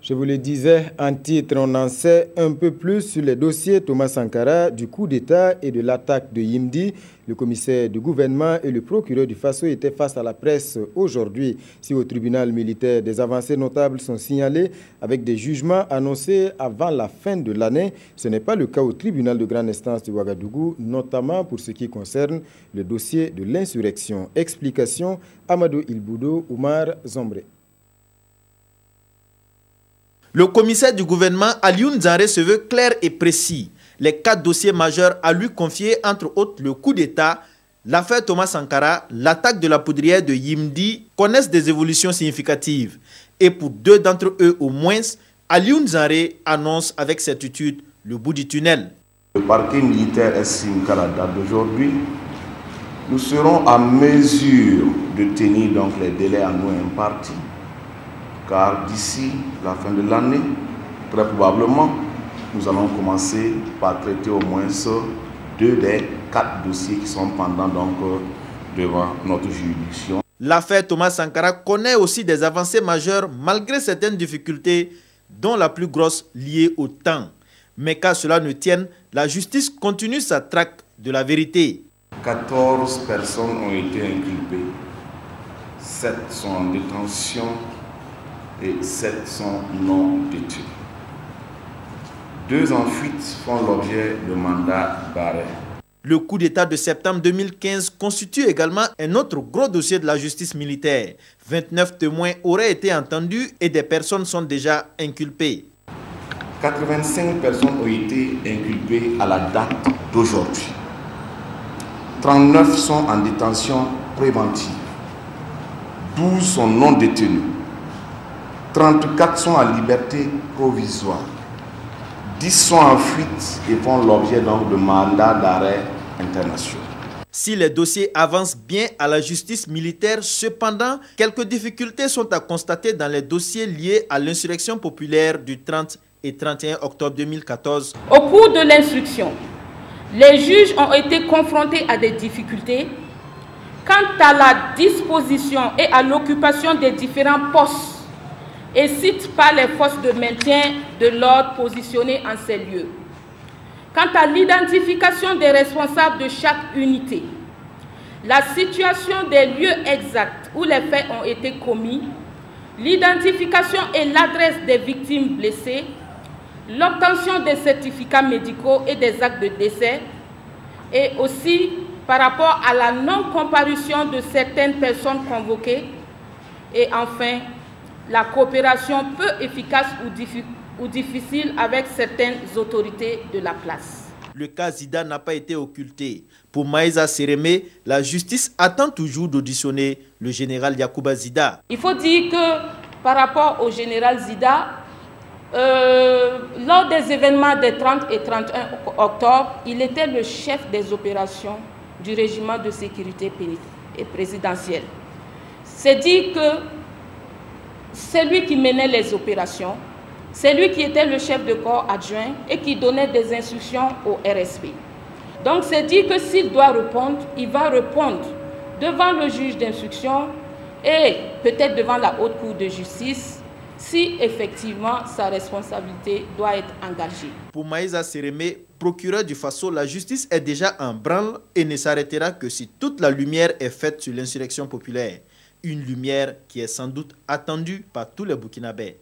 Je vous le disais, en titre, on en sait un peu plus sur les dossiers Thomas Sankara, du coup d'État et de l'attaque de Yimdi. Le commissaire du gouvernement et le procureur du Faso étaient face à la presse aujourd'hui. Si au tribunal militaire, des avancées notables sont signalées avec des jugements annoncés avant la fin de l'année, ce n'est pas le cas au tribunal de grande instance de Ouagadougou, notamment pour ce qui concerne le dossier de l'insurrection. Explication, Amadou Ilboudo, Oumar Zombré. Le commissaire du gouvernement, Alioune Nzaré, se veut clair et précis. Les 4 dossiers majeurs à lui confier, entre autres le coup d'État, l'affaire Thomas Sankara, l'attaque de la poudrière de Yimdi, connaissent des évolutions significatives. Et pour 2 d'entre eux au moins, Alioune Nzaré annonce avec certitude le bout du tunnel. Le parquet militaire estime qu'à la date d'aujourd'hui, nous serons en mesure de tenir donc les délais à nous impartis. Car d'ici la fin de l'année, très probablement, nous allons commencer par traiter au moins 2 des 4 dossiers qui sont pendants donc devant notre juridiction. L'affaire Thomas Sankara connaît aussi des avancées majeures malgré certaines difficultés, dont la plus grosse liée au temps. Mais qu'à cela ne tienne, la justice continue sa traque de la vérité. 14 personnes ont été inculpées, 7 sont en détention et 7 sont non détenus. 2 en fuite font l'objet de mandats d'arrêt. Le coup d'État de septembre 2015 constitue également un autre gros dossier de la justice militaire. 29 témoins auraient été entendus et des personnes sont déjà inculpées. 85 personnes ont été inculpées à la date d'aujourd'hui. 39 sont en détention préventive. 12 sont non détenus. 34 sont en liberté provisoire. 10 sont en fuite et font l'objet donc de mandats d'arrêt internationaux. Si les dossiers avancent bien à la justice militaire, cependant, quelques difficultés sont à constater dans les dossiers liés à l'insurrection populaire du 30 et 31 octobre 2014. Au cours de l'instruction, les juges ont été confrontés à des difficultés quant à la disposition et à l'occupation des différents postes et citent pas les forces de maintien de l'ordre positionnées en ces lieux. Quant à l'identification des responsables de chaque unité, la situation des lieux exacts où les faits ont été commis, l'identification et l'adresse des victimes blessées, l'obtention des certificats médicaux et des actes de décès, et aussi par rapport à la non-comparution de certaines personnes convoquées, et enfin, la coopération peu efficace ou difficile avec certaines autorités de la place. Le cas Zida n'a pas été occulté. Pour Maïza Sérémé, la justice attend toujours d'auditionner le général Yacouba Zida. Il faut dire que par rapport au général Zida, lors des événements des 30 et 31 octobre, il était le chef des opérations du régiment de sécurité présidentielle. C'est dire que c'est lui qui menait les opérations, c'est lui qui était le chef de corps adjoint et qui donnait des instructions au RSP. Donc c'est dire que s'il doit répondre, il va répondre devant le juge d'instruction et peut-être devant la haute cour de justice si effectivement sa responsabilité doit être engagée. Pour Maïza Sérémé, procureur du Faso, la justice est déjà en branle et ne s'arrêtera que si toute la lumière est faite sur l'insurrection populaire. Une lumière qui est sans doute attendue par tous les Burkinabés.